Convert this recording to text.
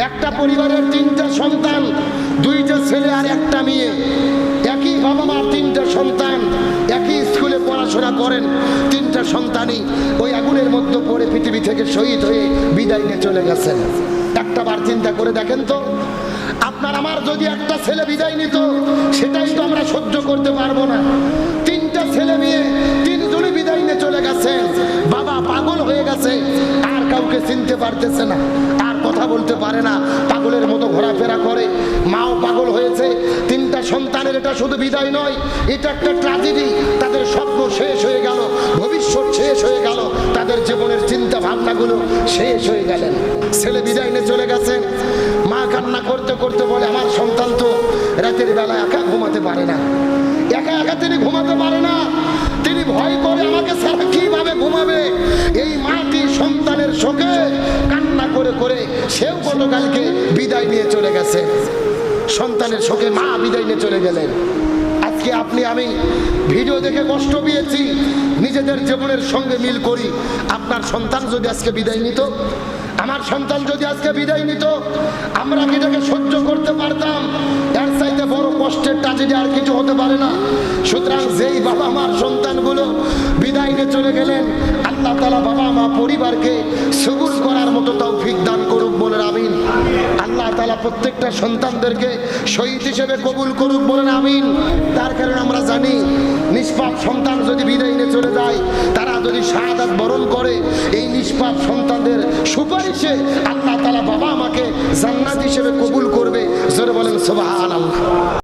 একটা পরিবারের তিনটা সন্তান, দুইটা ছেলে আর একটা মেয়ে, একই বাবা মার তিনটা সন্তান, একই স্কুলে পড়াশোনা করেন, তিনটা সন্তানই ওই আগুনের মধ্যে পড়ে পৃথিবী থেকে শহীদ হয়ে বিদায় নিয়ে চলে গেছেন। একটা বার চিন্তা করে দেখেন তো, আপনার আমার যদি একটা ছেলে বিদায় নিত, সেটাই তো আমরা সহ্য করতে পারবো না। তিনটা ছেলে মেয়ে তিনজনই বিদায় নিয়ে চলে গেছে, বাবা পাগল হয়ে গেছে, আর কাউকে চিনতে পারতেছে না, আর কথা বলতে পারে না, পাগলের মতো ঘোরাফেরা করে। মাও পাগল হয়েছে। তিনটা সন্তানের এটা শুধু বিদায় নয়, এটা একটা ট্র্যাজেডি। তাদের স্বপ্ন শেষ হয়ে গেল, ভবিষ্যৎ শেষ হয়ে গেল, তাদের জীবনের চিন্তা ভাবনাগুলো শেষ হয়ে গেলেন। ছেলে বিদায় নিয়ে চলে গেছেন, মা কান্না করতে করতে বলে, আমার সন্তান তো রাতের বেলা একা ঘুমাতে পারে না, একা একা তিনি ঘুমাতে পারে না, তিনি ভয় করে আমাকে ছাড়া কিভাবে ঘুমাবে। এই মাটি সন্তানের শোকে কান্না করে করে সেও গতকালকে বিদায় নিয়ে চলে গেছে। সন্তানের শোকে মা বিদায় নিয়ে চলে গেলেন। আজকে আপনি আমি ভিডিও দেখে কষ্ট পেয়েছি, নিজেদের জীবনের সঙ্গে মিল করি। আপনার সন্তান যদি আজকে বিদায় নিত, আমার সন্তান যদি আজকে বিদায় নিত, আমরা কি এটাকে সহ্য করতে পারতাম? এর চাইতে বড় কষ্টের ট্র্যাজেডি আর কিছু হতে পারে না। সুতরাং যেই বাবা মার সন্তানগুলো বিদায় নিয়ে চলে গেলেন, আল্লাহ তাআলা বাবা মা পরিবারকে সবুর করার মতো তৌফিক দান করুক, বলেন আমিন। আল্লাহ তাআলা প্রত্যেকটা সন্তানদেরকে শহীদ হিসেবে কবুল করুক, বলেন আমিন। তার কারণে আমরা জানি, নিষ্পাপ সন্তান যদি বিদায় নিয়ে চলে যায়, তারা যদি শাহাদাত বরণ করে, এই নিষ্পাপ সন্তানদের সুপারিশে আল্লাহ তাআলা বাবা আমাকে জান্নাত হিসেবে কবুল করবে। জোরে বলেন সুবহানাল্লাহ।